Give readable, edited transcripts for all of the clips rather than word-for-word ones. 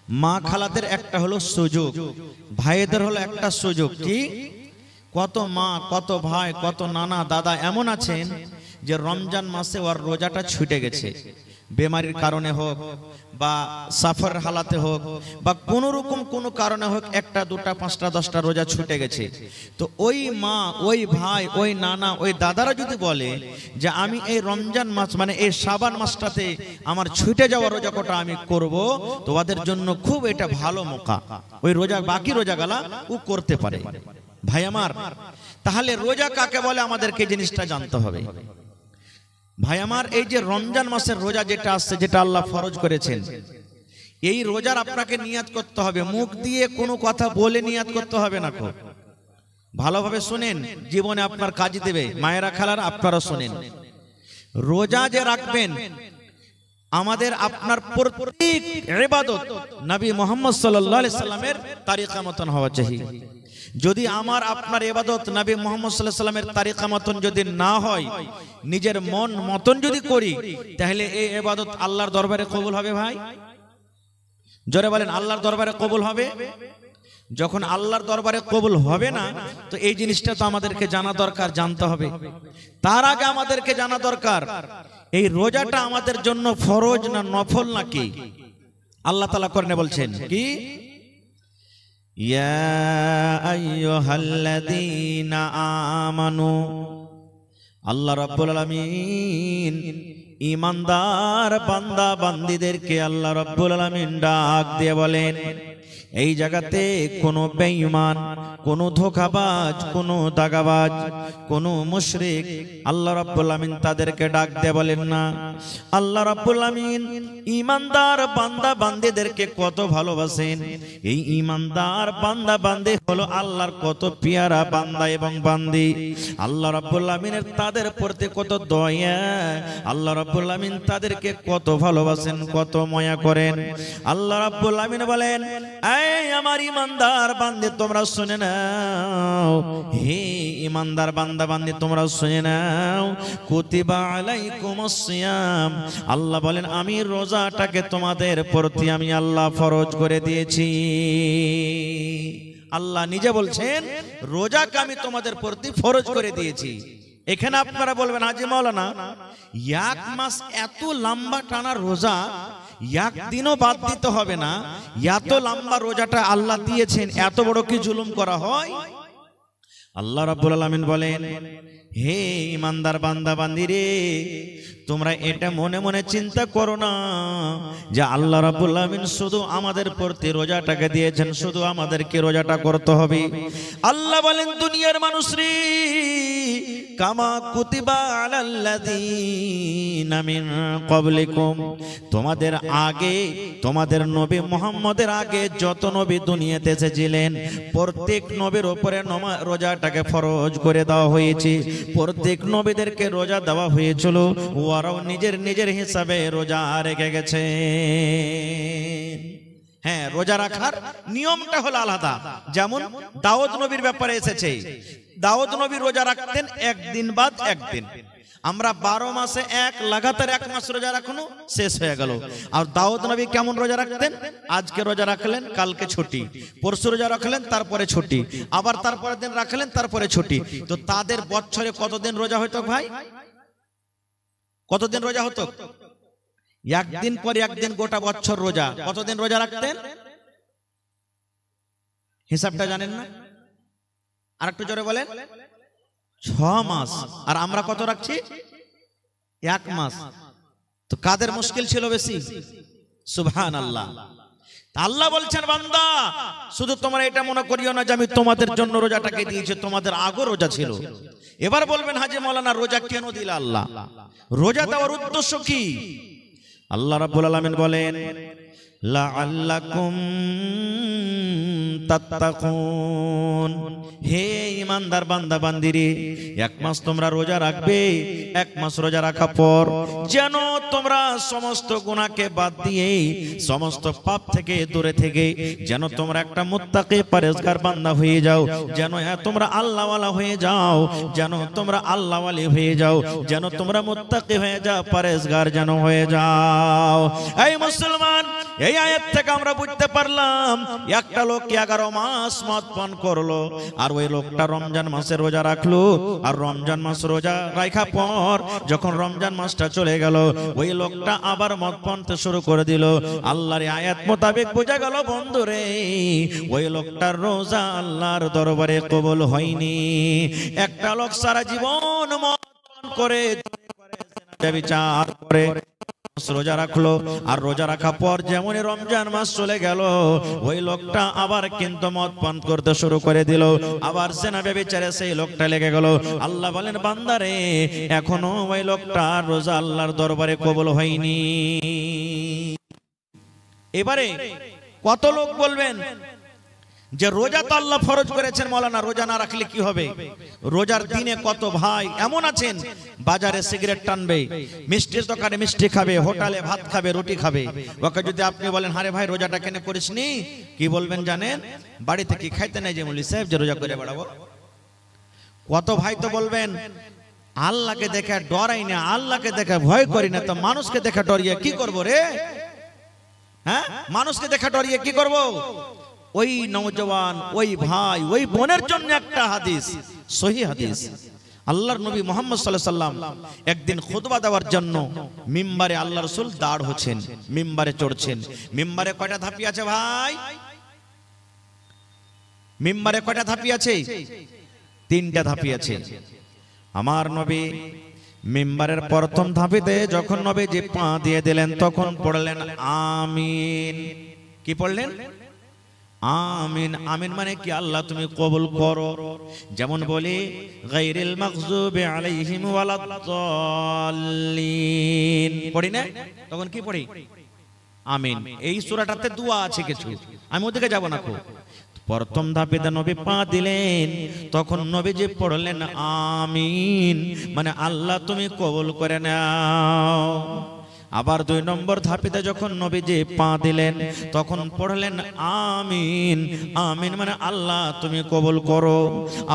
মা খালাদের একটা হলো সুযোগ, ভাইদের হলো একটা সুযোগ। কি? কত মা, কত ভাই, কত নানা দাদা এমন আছেন যে রমজান মাসে ওর রোজাটা ছুটে গেছে, বেমারির কারণে হোক বা সাফার হালাতে হোক বা কোনো রকম কোনো কারণে হোক, একটা দুটা পাঁচটা দশটা রোজা ছুটে গেছে। তো ওই মা, ওই ভাই, ওই নানা, ওই দাদারা যদি বলে যে আমি এই রমজান মাস মানে এই শাবান মাসটাতে আমার ছুটে যাওয়া রোজা কটা আমি করব, তো ওদের জন্য খুব এটা ভালো মৌকা। ওই রোজা বাকি রোজাগুলা ও করতে পারে। ভাই আমার, তাহলে রোজা কাকে বলে আমাদেরকে জিনিসটা জানতে হবে। ভাই আমার, এই যে রমজান মাসের রোজা যেটা আসছে, যেটা আল্লাহ ফরজ করেছেন, এই রোজার আপনাকে নিয়াত করতে হবে। মুখ দিয়ে কোনো কথা বলে নিয়াত করতে হবে না। খুব ভালোভাবে শুনেন, জীবনে আপনার কাজে দেবে। মায়েরা খালারা আপনারা শুনেন, রোজা যে রাখবেন আমাদের আপনার প্রত্যেক ইবাদত নবী মুহাম্মদ সাল্লাল্লাহু আলাইহি সাল্লামের তরিকা মতন হওয়া চাই। যদি আমার আপনার ইবাদত নবী মুহাম্মদ সাল্লাল্লাহু আলাইহি সাল্লামের তরিকা মতন যদি না হয়, নিজের মন মতন যদি করি, তাহলে এই ইবাদত আল্লাহর দরবারে কবুল হবে? ভাই জোরে বলেন, আল্লাহর দরবারে কবুল হবে? যখন আল্লাহর দরবারে কবুল হবে না, তো এই জিনিসটা তো আমাদেরকে জানা দরকার, জানতে হবে। তার আগে আমাদেরকে জানা দরকার এই রোজাটা আমাদের জন্য ফরজ না নফল নাকি। আল্লাহ তাআলা কোরআনে বলছেন কি, ইয়া আইয়ুহাল্লাযীনা আমানু, আল্লাহ রাব্বুল আলামিন ঈমানদার বান্দা বান্দীদেরকে আল্লাহ রাব্বুল আলামিন ডাক দিয়ে বলেন, এই জায়গাতে কোনো বেঈমান, কোনো ধোঁকাবাজ, কোনো দাগাবাজ, কোনো মুশরিক আল্লাহ রাব্বুল আমিন তাদেরকে ডাক দিয়ে বলেন না। আল্লাহ রাব্বুল আমিন ঈমানদার বান্দা বান্দীদেরকে কত ভালোবাসেন। এই ঈমানদার বান্দা বান্দী হলো আল্লাহর কত পেয়ারা বান্দা এবং বান্দী। আল্লাহ রাব্বুল আমিনের তাদের প্রতি কত দয়া, আল্লাহ রাব্বুল আমিন তাদেরকে কত ভালোবাসেন, কত মায়া করেন। আল্লাহ রাব্বুল আমিন বলেন, এই আমার ঈমানদার বান্দী তোমরা শুনে নাও, হে ঈমানদার বান্দা বান্দী তোমরা শুনে নাও, কুতিবা আলাইকুমুস সিয়াম, আল্লাহ বলেন আমি রোজাটাকে তোমাদের প্রতি আমি আল্লাহ ফরজ করে দিয়েছি। আল্লাহ নিজে বলছেন রোজাকে আমি তোমাদের প্রতি ফরজ করে দিয়েছি। এখানে আপনারা বলবেন, হাজী মাওলানা এক মাস এত লম্বা টানা রোজা একদিনও বাদ দিতে হবে না, এত লম্বা রোজাটা আল্লাহ দিয়েছেন, এত বড় কি জুলুম করা হয়? আল্লাহ রাব্বুল আলামিন বলেন, হে ঈমানদার বান্দা বান্দী রে, তোমরা এটা মনে মনে চিন্তা করো না যে আল্লাহ রাব্বুল আমিন শুধু আমাদের প্রতি রোজাটাকে দিয়েছেন, শুধু আমাদেরকে রোজাটা করতে হবে। আল্লাহ বলেন, দুনিয়ার মানুষ রে, কামা কুতিবা আলাল্লাযীনা মিন ক্বাবলিকুম, তোমাদের আগে, তোমাদের নবী মুহাম্মদের আগে যত নবী দুনিয়াতে এসেছিলেন, প্রত্যেক নবীর উপরে রোজাটাকে ফরজ করে দেওয়া হয়েছে। প্রত্যেক নবীদেরকে রোজা দেওয়া হয়েছিল, ওরাও নিজের নিজের হিসাবে রোজা রেখে গেছে। হ্যাঁ, রোজা রাখার নিয়মটা হলো আলাদা। যেমন দাউদ নবীর ব্যাপারে এসেছে, দাউদ নবী রোজা রাখতেন একদিন বাদ একদিন। আমরা 12 মাসে এক লাগাতার এক মাস রোজা রাখনো শেষ হয়ে গেল। আর দাউদ নবী কেমন রোজা রাখতেন? আজকে রোজা রাখলেন, কালকে ছুটি, পরশু রোজা রাখলেন, তারপরে ছুটি, আবার তারপরের দিন রাখলেন, তারপরে ছুটি। তো তাদের বছরে কতদিন রোজা হতো ভাই? কতদিন রোজা হতো? একদিন পর একদিন গোটা বছর রোজা। কতদিন রোজা রাখতেন হিসাবটা জানেন না? আর একটু জোরে বলেন। 6 মাস। আর আমরা কত রাখছি? 1 মাস। তো কাদের মুশকিল ছিল বেশি? সুবহানাল্লাহ। আল্লাহ বলছেন, বান্দা শুধু তোমরা এটা মনে করিও না যে আমি তোমাদের জন্য রোজাটাকে দিয়েছি, তোমাদের আগেও রোজা ছিল। এবার বলবেন, হাজী মাওলানা রোজা কেন দিল আল্লাহ? রোজা দেওয়ার উদ্দেশ্য কি? আল্লাহ রাব্বুল আলামিন বলেন, লাআল্লাকুম তাত্তাকুন, হে ঈমানদার বান্দা বান্দিরে, 1 মাস তোমরা রোজা রাখবে। 1 মাস রোজা রাখার পর যেন তোমরা সমস্ত গুনাহকে বাদ দিয়ে, সমস্ত পাপ থেকে দূরে থেকে যেন তোমরা একটা মুত্তাকি পরহেজগার বান্দা হয়ে যাও, যেন তোমরা আল্লাহওয়ালা হয়ে যাও, যেন তোমরা আল্লাহওয়ালি হয়ে যাও, যেন তোমরা মুত্তাকি হয়ে যাও, পরহেজগার যেন হয়ে যাও। এই মুসলমান, এই এই আয়াত থেকে আমরা বুঝতে পারলাম একটা লোক 11 মাস মদ পান করলো, আর ওই লোকটা রমজান মাসে রোজা রাখলো, আর রমজান মাস রোজা রাখা পর যখন রমজান মাসটা চলে গেল, ওই লোকটা আবার মদ পানতে শুরু করে দিল। আল্লাহর আয়াত মোতাবেক বোঝা গেল বন্ধুরে, ওই লোকটার রোজা আল্লাহর দরবারে কবুল হয়নি। একটা লোক সারা জীবন মদ পান করে বিচার করে রোজা রাখলো, আর রোজা রাখা পর যেমন রমজান মাস চলে গেল, ওই লোকটা আবার কিন্তু মদ পান করতে শুরু করে দিল, আবার জেনা ব্যভিচারে সেই লোকটা লেগে গেল। আল্লাহ বলেন বান্দারে, এখনো ওই লোকটা রোজা আল্লাহর দরবারে কবুল হয়নি। এবারে কত লোক বলবেন যে রোজা তো আল্লাহ ফরজ করেছেন, মাওলানা রোজা না রাখলে কি হবে? রোজার দিনে কত ভাই এমন আছেন, বাজারে সিগারেট টানবে, মিষ্টির দোকানে মিষ্টি খাবে, হোটেলে ভাত খাবে, রুটি খাবে। ওকে যদি আপনি বলেন আরে ভাই রোজাটা কেন করিসনি, কি বলবেন জানেন? বাড়িতে কি খাইতে নাই যে মৌলী সাহেব যে রোজা করে বেড়াবো। কত ভাই তো বলবেন আল্লাহকে দেখে ডরাই না, আল্লাহকে দেখে ভয় করি না, তো মানুষকে দেখে ডরিয়ে কি করবো রে? হ্যাঁ, মানুষকে দেখে ডরিয়ে কি করবো? ওই নওজওয়ান, ওই ভাই, ওই বোনের জন্য একটা হাদিস, সহিহ হাদিস। আল্লাহর নবী মুহাম্মদ সাল্লাল্লাহু আলাইহি সাল্লাম একদিন খুতবা দেওয়ার জন্য মিম্বারে আল্লাহ রাসূল দাঁড় হচ্ছেন, মিম্বারে চড়ছেন। মিম্বারে কয়টা ধাপি আছে ভাই? মিম্বারে কয়টা ধাপি আছে? 3টা ধাপি আছে। আমার নবী মিম্বারের প্রথম ধাপিতে যখন নবীজি পা দিয়ে দিলেন, তখন পড়লেন আমিন। কি পড়লেন? আমিন। আমিন মানে কি? আল্লাহ তুমি কবুল করো। যেমন বলি গায়রিল মাগযুবি আলাইহিম ওয়ালাদ-দাল্লিন পড়ি না, তখন কি পড়ি? আমিন। এই সূরাটাতে দোয়া আছে কিছু, আমি ওদিকে যাব না। প্রথম ধাপে নবী পা দিলেন, তখন নবীজি পড়লেন আমিন, মানে আল্লাহ তুমি কবুল করে নাও। আবার 2 নম্বর ধাপিতে যখন নবীজি পা দিলেন, তখন পড়লেন আমিন। আমিন মানে আল্লাহ তুমি কবুল করো।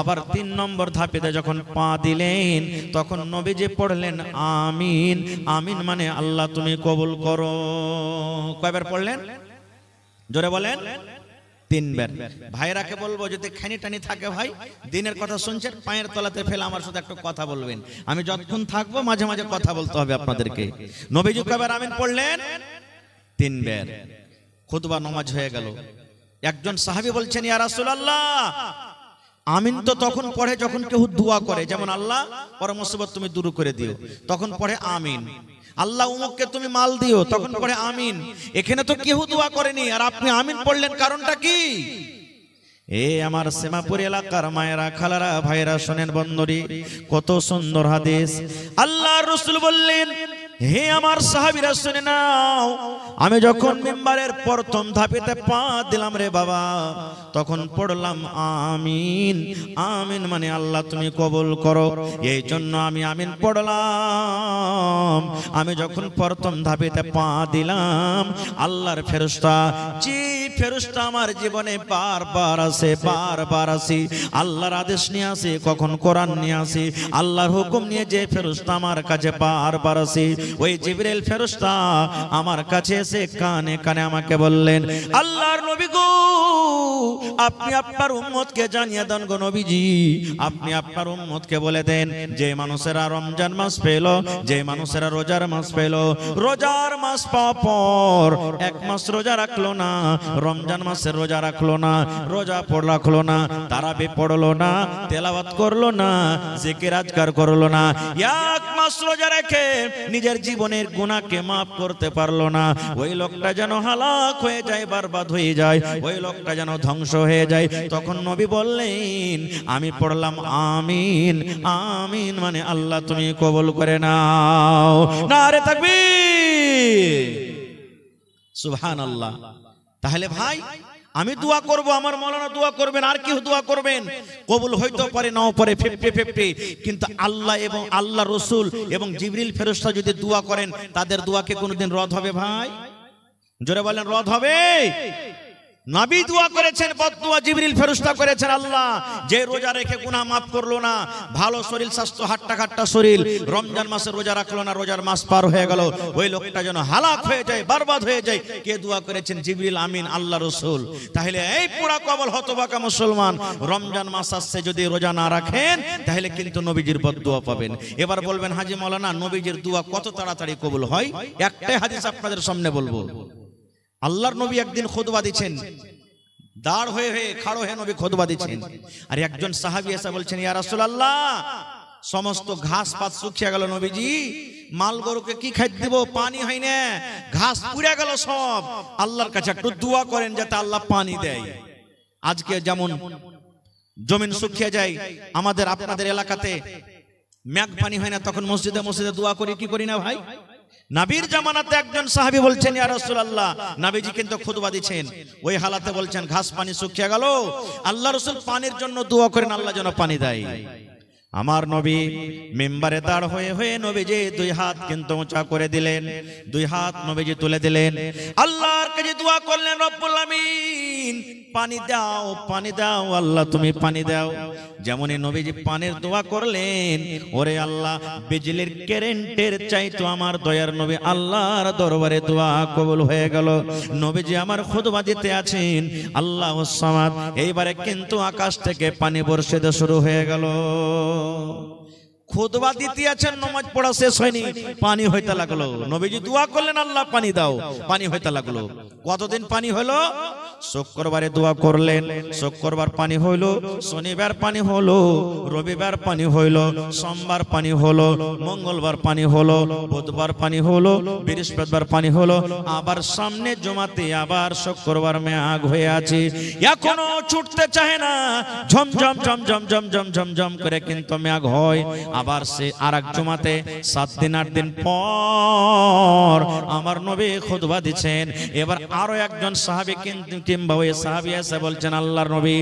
আবার 3 নম্বর ধাপিতে যখন পা দিলেন, তখন নবীজি পড়লেন আমিন। আমিন মানে আল্লাহ তুমি কবুল করো। কয়বার পড়লেন? জোরে বলেন। 3 বার। ভাইরাকে বলবো যদি খানি টানি থাকে ভাই, দিনের কথা শুনছেন, পায়ের তলাতে ফেলে আমার সাথে একটু কথা বলবেন। আমি যতক্ষণ থাকবো মাঝে মাঝে কথা বলতে হবে আপনাদেরকে। নবীজি কয়বার আমিন পড়লেন? 3 বার। খুতবা নামাজ হয়ে গেল। একজন সাহাবী বলছেন ইয়া রাসূলুল্লাহ, আমিন তো তখন পড়ে যখন কেউ দোয়া করে, যেমন আল্লাহ ওর মুসিবত তুমি দূর করে দিও, তখন পড়ে আমিন। আল্লাহ উমুককে তুমি মাল দিও, তখন পড়ে আমিন। এখানে তো কেউ দোয়া করেনি, আর আপনি আমিন পড়লেন, কারণটা কি? এ আমার সেমাপুর এলাকার মায়েরা, খালারা, ভাইরা শোনেন বন্ধুরি, কত সুন্দর হাদিস। আল্লাহর রাসূল বললেন, হে আমার সাহাবীরা শুনে নাও, আমি যখন মিম্বারের প্রথম ধাপেতে পা দিলাম রে বাবা, তখন পড়লাম আমিন। আমিন মানে আল্লাহ তুমি কবুল করো, এই জন্য আমি আমিন পড়লাম। আমি যখন প্রথম ধাপেতে পা দিলাম, আল্লাহর ফেরেশতা, যে ফেরেশতা আমার জীবনে বারবার আসে, বারবার আসি, আল্লাহর আদেশ নিয়ে আসে, কখন কোরআন নিয়ে আসি, আল্লাহর হুকুম নিয়ে যে ফেরেশতা আমার কাছে বারবার আসে, ওই জিবরিল ফেরেশতা আমার কাছে এসে কানে কানে আমাকে বললেন, আল্লাহর নবী গো, আপনি আপনার উম্মতকে জানিয়ে দেন গো নবীজি, আপনি আপনার উম্মতকে বলে দেন, যে মানুষেরা রমজান মাস পেল, যে মানুষেরা রোজার মাস পেল, রোজার মাস পাওয়ার পর 1 মাস রোজা রাখলো না, রমজান মাসের রোজা রাখলো না, রোজা রাখলো না, তারাবি পড়লো না, তেলাওয়াত করলো না, জিকির আজকার করলো না, 1 মাস রোজা রেখে নিজের জীবনের গুনাহকে মাফ করতে পারলো না, ওই লোকটা যেন হালাক হয়ে যায়, বরবাদ হয়ে যায়, ওই লোকটা যেন ধ্বংস হয়ে যায়। তখন নবী বললেন, আমি পড়লাম আমিন। আমিন মানে আল্লাহ তুমি কবুল করে নাও। নারে তাকবীর, সুবহানাল্লাহ। তাহলে ভাই আমি দোয়া করব, আমার মাওলানা দোয়া করবেন, আর কেউ দোয়া করবেন, কবুল হইতে পারে নাও পারে, 50-50, কিন্তু আল্লাহ এবং আল্লাহ রাসূল এবং জিবরিল ফেরেশতা যদি দোয়া করেন, তাদের দোয়াকে কোনোদিন রদ হবে ভাই? জোরে বলেন, রদ হবে? নবী দোয়া করেছেন, বদদুয়া জিবরিল ফেরেশতা করেছেন, আল্লাহ যে রোজা রেখে গুনাহ মাফ করলো না, ভালো শরীর স্বাস্থ্য হাট্টা খাট্টা শরীর, রমজান মাসে রোজা রাখলো না, রোজার মাস পার হয়ে গেল, ওই লোকটা যেন হালাক হয়ে যায়, বরবাদ হয়ে যায়। কে দোয়া করেছেন? জিবরিল আমিন, আল্লাহ রাসূল। তাহলে এই পোড়া কবল হতভাগা মুসলমান, রমজান মাস আসছে যদি রোজা না রাখেন তাহলে কিন্তু নবীজির বদদুয়া পাবেন। এবার বলবেন হাজী মাওলানা নবীজির দোয়া কত তাড়াতাড়ি কবুল হয়? একটাই হাদিস আপনাদের সামনে বলবো। আল্লাহর নবী একদিন খুতবা দিচ্ছেন, দাঁড় হয়ে হয়ে খাড়ো হয়ে নবী খুতবা দিচ্ছেন, আর একজন সাহাবী এসে বলছেন, ইয়া রাসূলুল্লাহ সমস্ত ঘাস পাত শুকিয়ে গেল, নবীজি মাল গরুকে কি খাইতে দেব, পানি হয় না, ঘাস পুড়ে গেল সব, আল্লাহর কাছে একটু দোয়া করেন যাতে আল্লাহ পানি দেয়। আজকে যেমন জমিন শুকিয়ে যায়, আমাদের আপনাদের এলাকাতে মেঘ পানি হয় না, তখন মসজিদে মসজিদে দোয়া করি কি করি না ভাই? নবীর জামানাতে একজন সাহাবী বলছেন, ইয়া রাসূলুল্লাহ, নবীজি কিন্তু খুতবা দিচ্ছেন, ওই হালাতে বলছেন ঘাস পানি শুকিয়ে গেল, আল্লাহ রাসূল পানির জন্য দোয়া করেন আল্লাহ যেন পানি দেয়। আমার নবী মিম্বারে দাঁড় হয়ে হয়ে নবীজি দুই হাত কিন্তু উঁচা করে দিলেন, দুই হাত নবীজি তুলে দিলেন, আল্লাহর কাছে দোয়া করলেন, রব্বুল আমিন পানি দাও, পানি দাও, আল্লাহ তুমি পানি দাও। যেমনই নবীজি পানির দোয়া করলেন, ওরে আল্লাহ বিজলির কারেন্টের চাইতো আমার দয়ার নবী আল্লাহর দরবারে দোয়া কবুল হয়ে গেল। নবীজি আমার খুতবা দিতে আছেন, আল্লাহুস সামাদ, এইবারে কিন্তু আকাশ থেকে পানি বর্ষিত শুরু হয়ে গেল। খুতবা দিতে আছেন, নামাজ পড়া শেষ হয়নি, পানি হইতে লাগলো। নবীজি দোয়া করলেন, আল্লাহ পানি দাও, পানি হইতে লাগলো। কতদিন পানি হলো? শুক্রবারে দোয়া করলেন, শুক্রবার পানি হইলো, শনিবার পানি হলো, রবিবার পানি হইলো, সোমবার পানি হলো, মঙ্গলবার পানি হলো, বুধবার পানি হলো, বৃহস্পতিবার পানি হলো, আবার সামনে জমাতে আবার শুক্রবার মেঘ হয়ে আছে, এখনো ছুটতে চায় না, ঝমঝম ঝমঝম ঝমঝম ঝমঝম করে কিন্তু মেঘ হয়। আবার সে আরেক জমাতে 7 দিন 8 দিন পর আমার নবী খুতবা দিচ্ছেন। এবার আরো একজন সাহাবী কিন্তু কিংবা ওই সাহাবী এসে বলছেন, আল্লাহর নবী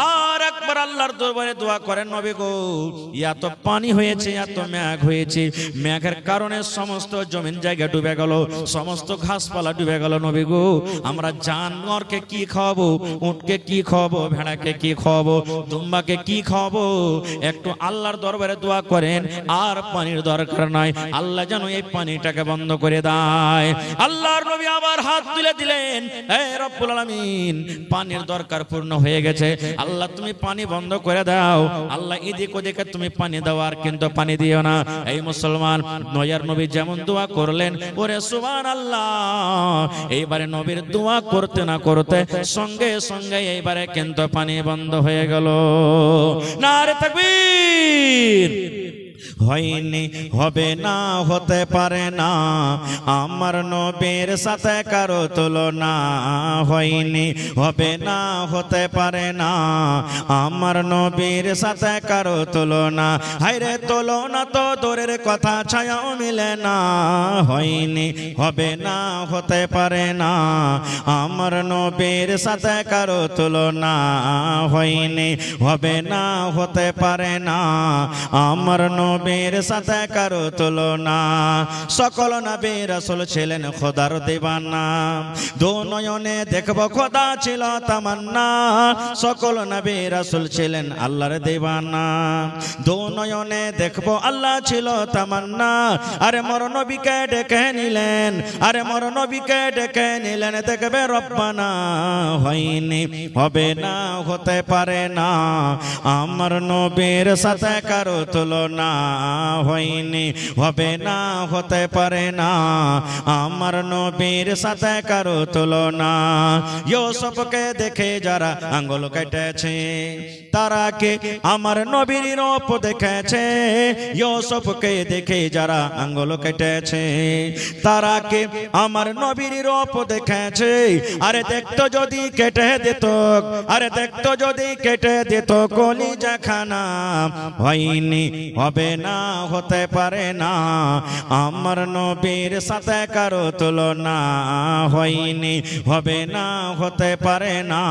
আর একবার আল্লাহর দরবারে দোয়া করেন, নবী গো এত পানি হয়েছে, এত মেঘ হয়েছে, মেঘের কারণে সমস্ত জমিন জায়গা ডুবে গেল, সমস্ত ঘাসপালা ডুবে গেল, নবী গো আমরা জানোয়ারকে কি খাওয়াবো, উটকে কি খাওয়াবো, ভেড়াকে কি খাওয়াবো, দুম্বাকে কি খাওয়াবো, একটু আল্লাহর দরবারে দোয়া করেন, আর পানির দরকার নাই, আল্লাহ যেন এই পানিটাকে বন্ধ করে দেয়। আল্লাহর নবী আবার হাত তুলে দিলেন, হে রব্বুল আলামিন পানির দরকার পূর্ণ হয়ে গেছে, আল্লাহ তুমি পানি বন্ধ করে দাও, আল্লাহ এদিক ওদিকে তুমি পানি দাও, আর কিন্তু পানি দিও না। এই মুসলমান নয়ার নবী যেমন দোয়া করলেন, ওরে সুবহানাল্লাহ, এইবারে নবীর দোয়া করতে না করতে সঙ্গে সঙ্গে এইবারে কিন্তু পানি বন্ধ হয়ে গেল। নারে তাকবীর। হয়নি, হবে না, হতে পারে না, আমার নবীর সাথে কারো তুলনা, হয়নি, হবে না, হতে পারে না, আমার নবীর সাথে কারো তুলনা, হায়রে তুলনা তো দূরের কথা, ছায়াও মিলে না, হয়নি, হবে না, হতে পারে না, আমার নবীর সাথে কারো তুলনা, হয়নি, হবে না, হতে পারে না, আমার নবীর সাথে কারো তুলনা। সকল নবী রাসূল ছিলেন খোদার দিওয়ানা, দু নয়নে দেখব খোদা ছিল তামান্না, সকল নবী রাসূল ছিলেন আল্লাহর দিওয়ানা, দু নয়নে দেখব আল্লাহ ছিল তামান্না। আরে মোর নবীকে ডেকে নিলেন, আরে মোর নবীকে ডেকে নিলেন, দেখবে রব্বানা, হয়নি, হবে না, হতে পারে না, আমার নবীর সাথে কারো তুলনা, হয়নি, হবে না, হতে পারে না, আমার নবীর সাথে কারো তুলনা। ইউসুফকে দেখে যারা আঙ্গুল কেটেছে, তারা কে আমার নবীর রূপ দেখেছে, ইউসুফকে দেখে যারা আঙ্গুল কেটেছে, তারা কে আমার নবীর রূপ দেখেছে। আরে দেখতো যদি কেটে দিত, আরে দেখতো যদি কেটে দিত কলিজা খানা, হয়নি, হবে হবে না হতে পারে না আমার নবীর সাথে কারো তুলনা হয়নি হবে না হতে পারে না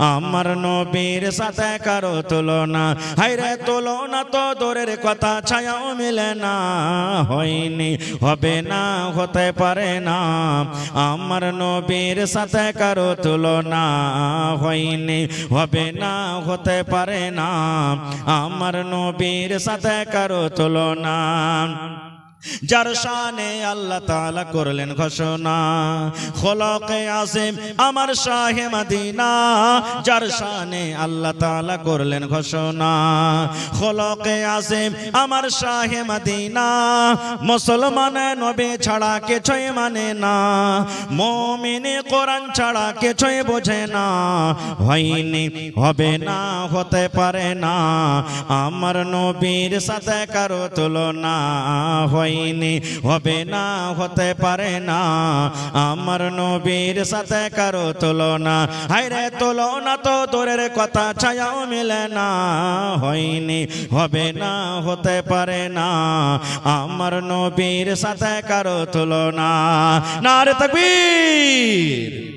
আমার নবীর সাথে কারো তুলনা হায়রে তুলনা তো দূরের কথা ছায়াও মিলে না হয়নি হবে না হতে পারে না আমার নবীর সাথে কারো তুলনা হয়নি হবে না হতে পারে না আমার নবীর সাথে কারো তুলনা যার শানে আল্লাহ তাআলা করলেন ঘোষণা খোলকে আযীম আমার শাহে মদিনা যার শানে আল্লাহ তাআলা করলেন ঘোষণা খোলকে আযীম আমার শাহে মদিনা মুসলমান নবী ছাড়া কিছুই মানে না মুমিন কোরআন ছাড়া কিছুই বোঝে না হয়নি হবে না হতে পারে না আমার নবীর সাথে কারো তুলনা হয়নি হবে না হতে পারে না আমার নবীর সাথে কারো তুলনা হায়রে তুলনা তো দূরের কথা ছায়াও মিলে না হয়নি হবে না হতে পারে না আমার নবীর সাথে কারো তুলনা নারে তাকবীর।